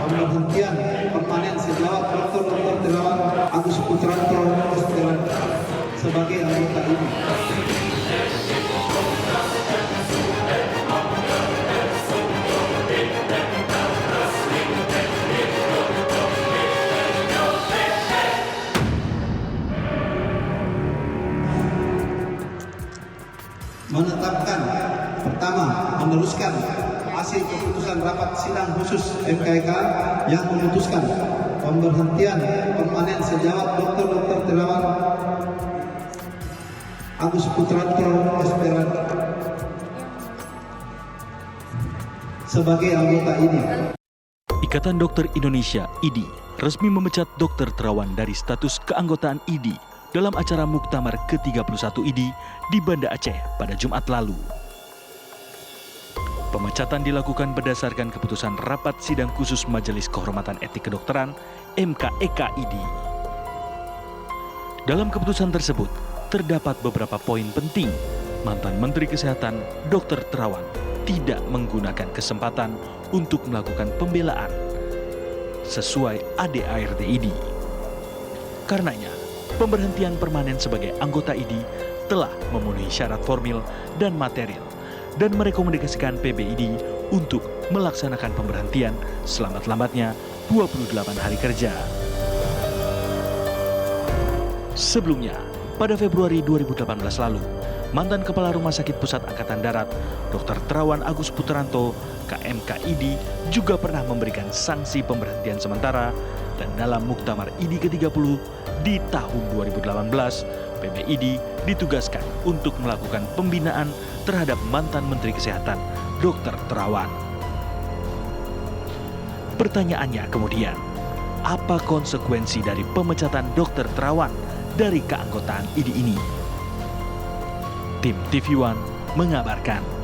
pemberhentian permanen sejawat Dr. Terawan Agus Putranto sebagai anggota ini. Menetapkan pertama, meneruskan hasil keputusan rapat sidang khusus MKK yang memutuskan pemberhentian permanen sejawat Dr. Terawan Agus Putranto sebagai anggota ini. Ikatan Dokter Indonesia (IDI) resmi memecat Dr. Terawan dari status keanggotaan IDI dalam acara Muktamar ke-31 IDI di Banda Aceh pada Jumat lalu. Pemecatan dilakukan berdasarkan keputusan Rapat Sidang Khusus Majelis Kehormatan Etik Kedokteran (MKEK) IDI. Dalam keputusan tersebut, terdapat beberapa poin penting. Mantan Menteri Kesehatan Dr. Terawan tidak menggunakan kesempatan untuk melakukan pembelaan sesuai ADART IDI. Karenanya, pemberhentian permanen sebagai anggota IDI telah memenuhi syarat formil dan material dan merekomendasikan PBID untuk melaksanakan pemberhentian selambat-lambatnya 28 hari kerja. Sebelumnya, pada Februari 2018 lalu, mantan Kepala Rumah Sakit Pusat Angkatan Darat, Dr. Terawan Agus Putranto, KMK-IDI, juga pernah memberikan sanksi pemberhentian sementara dan dalam Muktamar IDI ke-30 di tahun 2018, PBID ditugaskan untuk melakukan pembinaan terhadap mantan Menteri Kesehatan, Dr. Terawan. Pertanyaannya kemudian, apa konsekuensi dari pemecatan Dr. Terawan dari keanggotaan IDI ini? Tim TV One mengabarkan.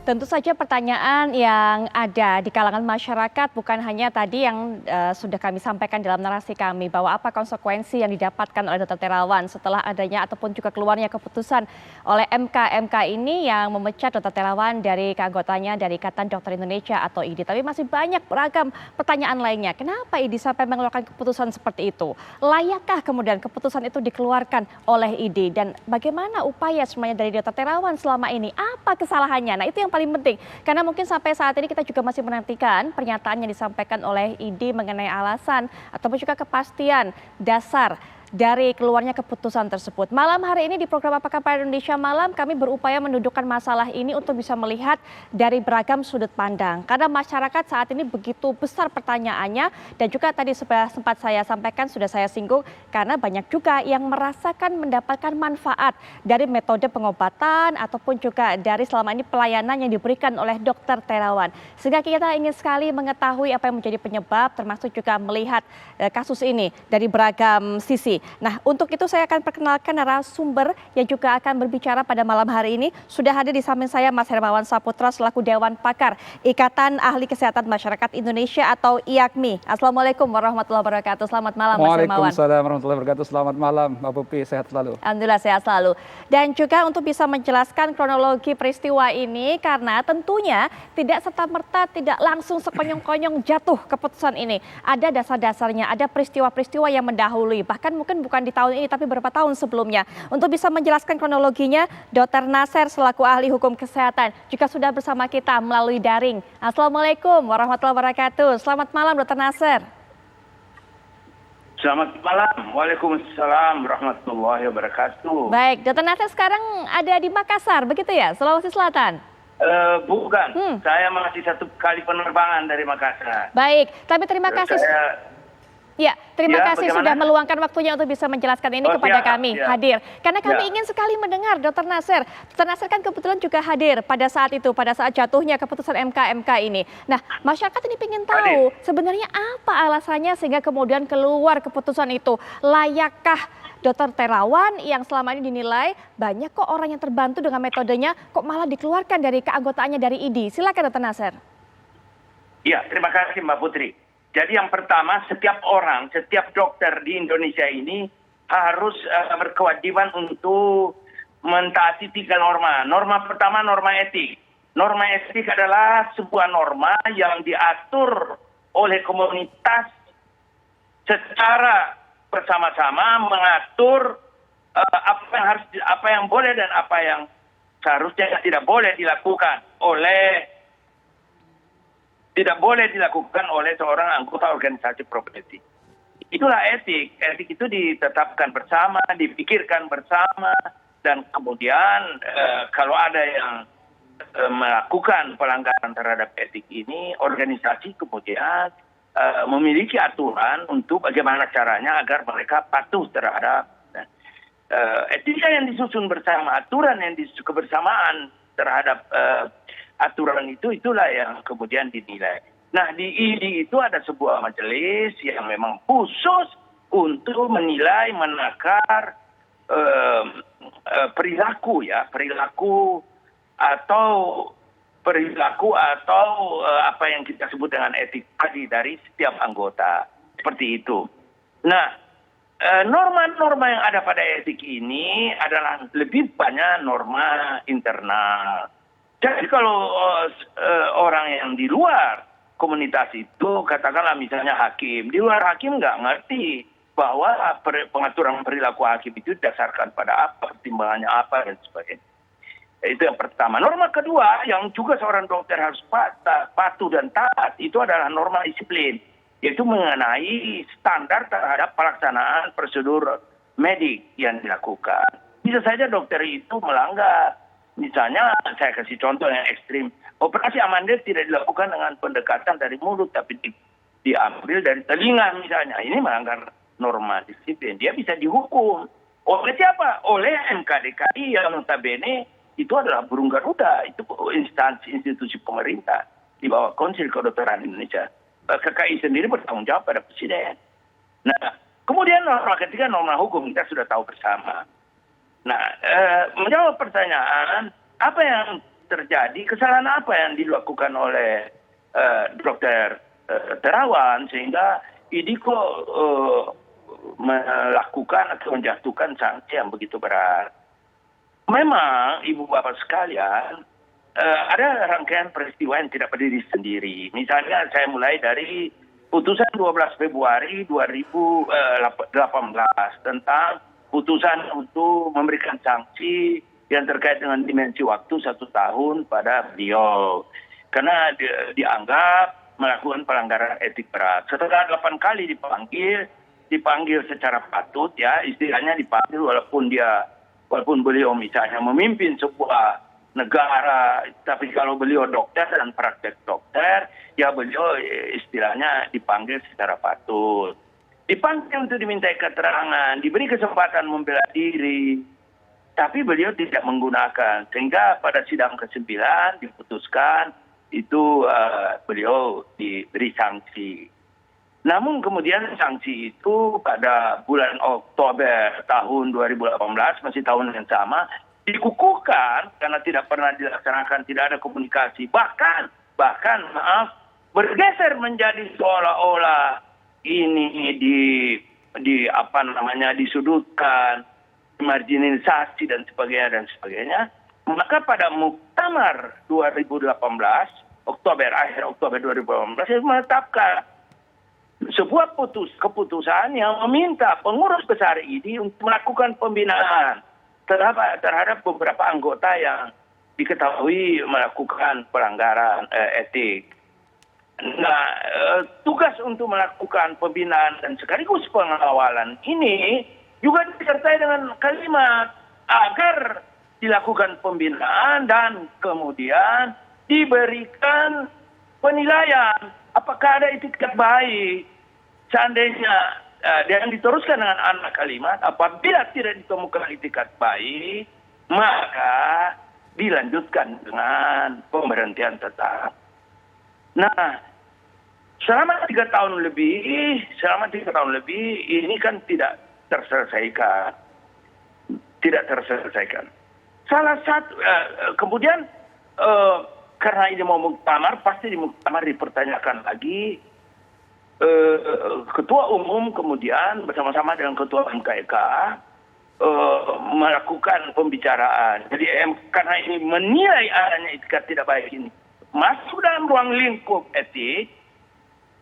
Tentu saja pertanyaan yang ada di kalangan masyarakat bukan hanya tadi yang sudah kami sampaikan dalam narasi kami bahwa apa konsekuensi yang didapatkan oleh Dr. Terawan setelah adanya ataupun juga keluarnya keputusan oleh MK ini yang memecat Dr. Terawan dari keanggotanya dari Ikatan Dokter Indonesia atau IDI. Tapi masih banyak beragam pertanyaan lainnya. Kenapa IDI sampai mengeluarkan keputusan seperti itu? Layakkah kemudian keputusan itu dikeluarkan oleh IDI? Dan bagaimana upaya semuanya dari Dr. Terawan selama ini? Apa kesalahannya? Nah, itu yang paling penting, karena mungkin sampai saat ini kita juga masih menantikan pernyataan yang disampaikan oleh IDI mengenai alasan ataupun juga kepastian dasar dari keluarnya keputusan tersebut. Malam hari ini di program Apa Kabar Indonesia Malam kami berupaya mendudukkan masalah ini untuk bisa melihat dari beragam sudut pandang. Karena masyarakat saat ini begitu besar pertanyaannya dan juga tadi sempat saya sampaikan, sudah saya singgung, karena banyak juga yang merasakan mendapatkan manfaat dari metode pengobatan ataupun juga dari selama ini pelayanan yang diberikan oleh Dr. Terawan. Sehingga kita ingin sekali mengetahui apa yang menjadi penyebab termasuk juga melihat kasus ini dari beragam sisi. Nah, untuk itu saya akan perkenalkan narasumber yang juga akan berbicara pada malam hari ini. Sudah hadir di samping saya Mas Hermawan Saputra selaku Dewan Pakar Ikatan Ahli Kesehatan Masyarakat Indonesia atau IAKMI. Assalamualaikum warahmatullahi wabarakatuh. Selamat malam Mas Hermawan. Waalaikumsalam warahmatullahi wabarakatuh. Selamat malam Mbak Pupi, sehat selalu. Alhamdulillah sehat selalu. Dan juga untuk bisa menjelaskan kronologi peristiwa ini karena tentunya tidak serta-merta tidak langsung sekonyong-konyong jatuh keputusan ini. Ada dasar-dasarnya, ada peristiwa-peristiwa yang mendahului. Bahkan mungkin bukan di tahun ini tapi beberapa tahun sebelumnya. Untuk bisa menjelaskan kronologinya, Dr. Nasser selaku ahli hukum kesehatan juga sudah bersama kita melalui daring. Assalamualaikum warahmatullahi wabarakatuh. Selamat malam Dr. Nasser. Selamat malam. Waalaikumsalam warahmatullahi wabarakatuh. Baik, Dr. Nasser sekarang ada di Makassar, begitu ya, Sulawesi Selatan? Bukan, saya masih satu kali penerbangan dari Makassar. Baik, tapi terima kasih. Ya, terima kasih bagaimana? sudah meluangkan waktunya untuk bisa menjelaskan ini kepada siap, kami siap. hadir. Karena kami Ya. ingin sekali mendengar Dr. Nasser. Dr. Nasser kan kebetulan juga hadir pada saat itu, pada saat jatuhnya keputusan MK ini. Nah, masyarakat ini ingin tahu sebenarnya apa alasannya sehingga kemudian keluar keputusan itu. Layakkah Dr. Terawan yang selama ini dinilai banyak kok orang yang terbantu dengan metodenya kok malah dikeluarkan dari keanggotaannya dari IDI. Silakan Dr. Nasser. Ya, terima kasih Mbak Putri. Jadi yang pertama, setiap orang, setiap dokter di Indonesia ini harus berkewajiban untuk mentaati 3 norma. Norma pertama, norma etik. Norma etik adalah sebuah norma yang diatur oleh komunitas secara bersama-sama mengatur apa yang boleh dan apa yang seharusnya tidak boleh dilakukan oleh seorang anggota organisasi profesi. Itulah etik. Etik itu ditetapkan bersama, dipikirkan bersama, dan kemudian kalau ada yang melakukan pelanggaran terhadap etik ini, organisasi kemudian memiliki aturan untuk bagaimana caranya agar mereka patuh terhadap etika yang disusun bersama, aturan yang kebersamaan terhadap aturan itulah yang kemudian dinilai. Nah, di ID itu ada sebuah majelis yang memang khusus untuk menilai, menakar perilaku atau apa yang kita sebut dengan etik tadi dari setiap anggota. Seperti itu. Nah, norma-norma yang ada pada etik ini adalah lebih banyak norma internal. Jadi kalau orang yang di luar komunitas itu, katakanlah misalnya hakim, di luar hakim nggak ngerti bahwa pengaturan perilaku hakim itu didasarkan pada apa, pertimbangannya apa, dan sebagainya. Itu yang pertama. Norma kedua yang juga seorang dokter harus patuh dan taat, itu adalah norma disiplin, yaitu mengenai standar terhadap pelaksanaan prosedur medik yang dilakukan. Bisa saja dokter itu melanggar. Misalnya, saya kasih contoh yang ekstrim. Operasi amandel tidak dilakukan dengan pendekatan dari mulut, tapi diambil dari telinga misalnya. Ini melanggar norma disiplin. Dia bisa dihukum. Oleh siapa? Oleh MKDKI yang notabene itu adalah burung garuda. Itu instansi institusi pemerintah di bawah Konsil Kedokteran Indonesia. KKI sendiri bertanggung jawab pada presiden. Nah, kemudian norma ketiga, norma hukum, kita sudah tahu bersama. Nah, menjawab pertanyaan, apa yang terjadi, kesalahan apa yang dilakukan oleh Dr. Terawan sehingga ID kok melakukan atau menjatuhkan sanksi yang begitu berat. Memang, Ibu Bapak sekalian, ada rangkaian peristiwa yang tidak berdiri sendiri. Misalnya saya mulai dari putusan 12 Februari 2018 tentang putusan untuk memberikan sanksi yang terkait dengan dimensi waktu 1 tahun pada beliau. Karena dianggap melakukan pelanggaran etik berat. Setelah 8 kali dipanggil secara patut, ya, istilahnya dipanggil walaupun beliau misalnya memimpin sebuah negara, tapi kalau beliau dokter dan praktek dokter, ya beliau istilahnya dipanggil secara patut. Dipanggil untuk dimintai keterangan, diberi kesempatan membela diri, tapi beliau tidak menggunakan. Sehingga pada sidang ke-9 diputuskan itu beliau diberi sanksi. Namun kemudian sanksi itu pada bulan Oktober tahun 2018, masih tahun yang sama, dikukuhkan karena tidak pernah dilaksanakan, tidak ada komunikasi. Bahkan bergeser menjadi seolah-olah ini disudutkan, marginalisasi dan sebagainya. Maka pada Muktamar 2018, akhir Oktober 2018, saya menetapkan sebuah keputusan yang meminta pengurus besar ini untuk melakukan pembinaan terhadap beberapa anggota yang diketahui melakukan pelanggaran etik. Nah, tugas untuk melakukan pembinaan dan sekaligus pengawalan ini juga disertai dengan kalimat agar dilakukan pembinaan dan kemudian diberikan penilaian apakah ada itikat baik. Seandainya yang diteruskan dengan anak kalimat, apabila tidak ditemukan itikat baik, maka dilanjutkan dengan pemberhentian tetap. Nah, selama 3 tahun lebih ini kan tidak terselesaikan. Salah satu kemudian karena ini mau muktamar, pasti di muktamar dipertanyakan lagi. Ketua umum kemudian bersama-sama dengan ketua MKEK melakukan pembicaraan. Jadi karena ini menilai adanya etikat tidak baik ini masuk dalam ruang lingkup etik,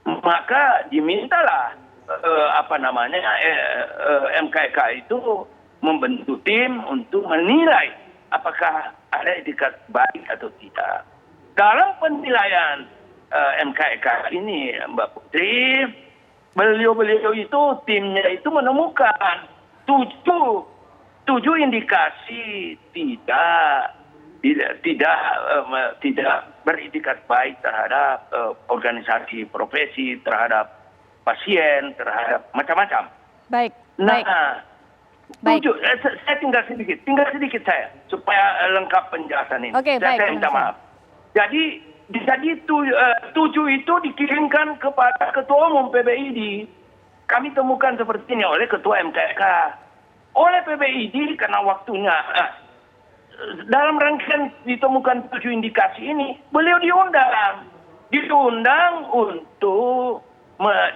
maka dimintalah MKK itu membentuk tim untuk menilai apakah ada etikat baik atau tidak. Dalam penilaian MKK ini, Mbak Putri, beliau itu timnya itu menemukan tujuh indikasi tidak beretikat baik terhadap organisasi profesi, terhadap pasien, terhadap macam-macam. Baik. Nah, Baik. saya tinggal sedikit saya supaya lengkap penjelasan ini. Oke, baik, Saya minta maaf. Jadi 7 itu dikirimkan kepada Ketua Umum PBID. Kami temukan seperti ini oleh Ketua MKK. Oleh PBID karena waktunya. Dalam rangkaian ditemukan 7 indikasi ini, beliau diundang untuk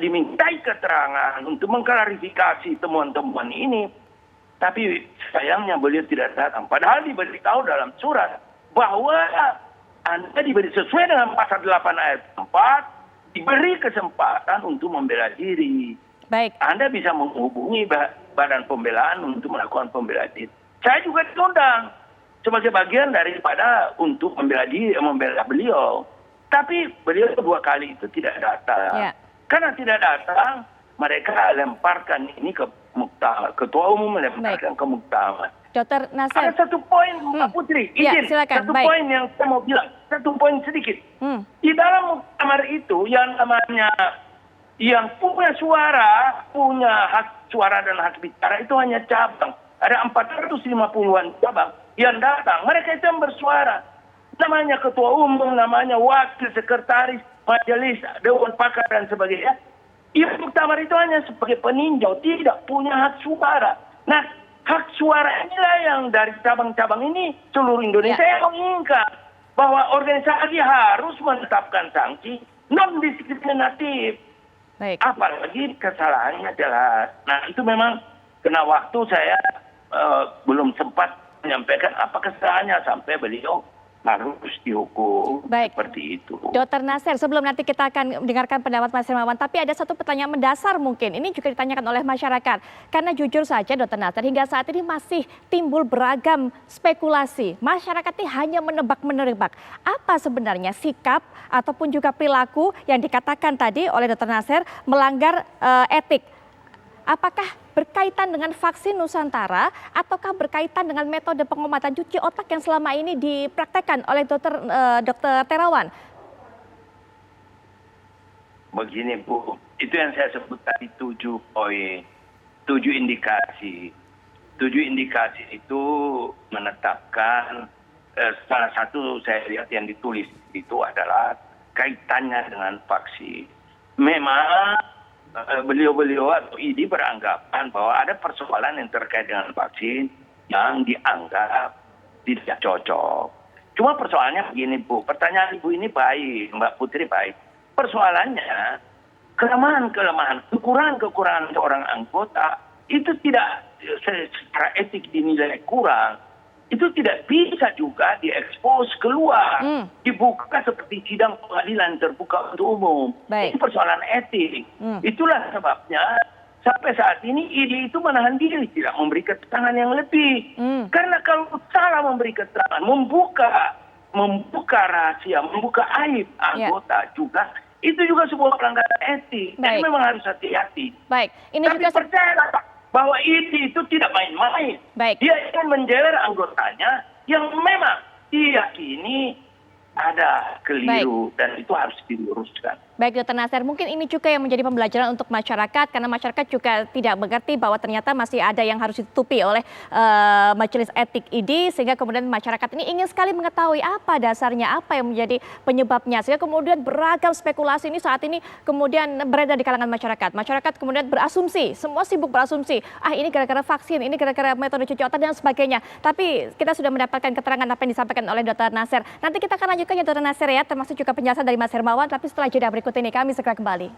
dimintai keterangan, untuk mengklarifikasi temuan-temuan ini. Tapi sayangnya beliau tidak datang. Padahal diberitahu dalam surat bahwa Anda diberi sesuai dengan pasal 8 ayat 4, diberi kesempatan untuk membela diri. Baik. Anda bisa menghubungi badan pembelaan untuk melakukan pembelaan diri. Saya juga diundang sebagai bagian daripada untuk membela beliau. Tapi beliau 2 kali itu tidak datang. Ya. Karena tidak datang, mereka lemparkan ini ke muktamar. Ketua Umum melemparkan ke muktamar. Dr. Nasir. Ada satu poin, Mbak Putri, Ya, izin. silakan. Satu Baik. poin yang saya mau bilang. Satu poin sedikit. Di dalam muktamar itu yang namanya yang punya hak suara dan hak bicara itu hanya cabang. Ada 450-an cabang yang datang. Mereka itu yang bersuara. Namanya ketua umum, namanya wakil sekretaris, majelis, dewan pakar dan sebagainya. Yang muktamar itu hanya sebagai peninjau, tidak punya hak suara. Nah, hak suara inilah yang dari cabang-cabang ini seluruh Indonesia yang menginginkan bahwa organisasi harus menetapkan sanksi non-diskriminatif. Baik. Apalagi kesalahannya jelas. Nah, itu memang kena waktu saya belum sempat menyampaikan apa kesalahannya sampai beliau harus dihukum. Baik. Seperti itu. Dr. Nasir, sebelum nanti kita akan mendengarkan pendapat Mas Hermawan, tapi ada satu pertanyaan mendasar mungkin. Ini juga ditanyakan oleh masyarakat. Karena jujur saja Dr. Nasir, hingga saat ini masih timbul beragam spekulasi. Masyarakat ini hanya menebak-meneribak. Apa sebenarnya sikap ataupun juga perilaku yang dikatakan tadi oleh Dr. Nasir melanggar etik? Apakah berkaitan dengan vaksin Nusantara ataukah berkaitan dengan metode pengobatan cuci otak yang selama ini dipraktekkan oleh Dr. Terawan? Begini Bu, itu yang saya sebut tadi 7 poin, 7 indikasi. 7 indikasi itu menetapkan salah satu saya lihat yang ditulis itu adalah kaitannya dengan vaksin. Memang beliau-beliau atau ID beranggapan bahwa ada persoalan yang terkait dengan vaksin yang dianggap tidak cocok. Cuma persoalannya begini Bu, pertanyaan Ibu ini baik, Mbak Putri baik. Persoalannya kelemahan-kelemahan, kekurangan-kekurangan seorang anggota itu tidak secara etik dinilai kurang. Itu tidak bisa juga diekspos keluar, dibuka seperti sidang pengadilan terbuka untuk umum. Baik. Ini persoalan etik. Itulah sebabnya sampai saat ini ID itu menahan diri, tidak memberi keterangan yang lebih. Karena kalau salah memberi keterangan, membuka rahasia, membuka aib anggota juga, itu juga sebuah pelanggaran etik. Jadi memang harus hati-hati. Baik, ini tapi juga percayalah bahwa ID itu tidak main-main. Baik. Dia ingin menjewer anggotanya yang memang diyakini ada keliru dan itu harus diluruskan. Baik Dr. Nasir, mungkin ini juga yang menjadi pembelajaran untuk masyarakat karena masyarakat juga tidak mengerti bahwa ternyata masih ada yang harus ditutupi oleh Majelis Etik ID sehingga kemudian masyarakat ini ingin sekali mengetahui apa dasarnya, apa yang menjadi penyebabnya sehingga kemudian beragam spekulasi ini saat ini kemudian beredar di kalangan masyarakat. Masyarakat kemudian berasumsi, semua sibuk berasumsi, ini gara-gara vaksin, ini gara-gara metode cuci otak dan sebagainya. Tapi kita sudah mendapatkan keterangan apa yang disampaikan oleh Dr. Nasir. Nanti kita akan lanjutkan ya Dr. Nasir ya, termasuk juga penjelasan dari Mas Hermawan, tapi setelah jeda berikut ini kami segera kembali.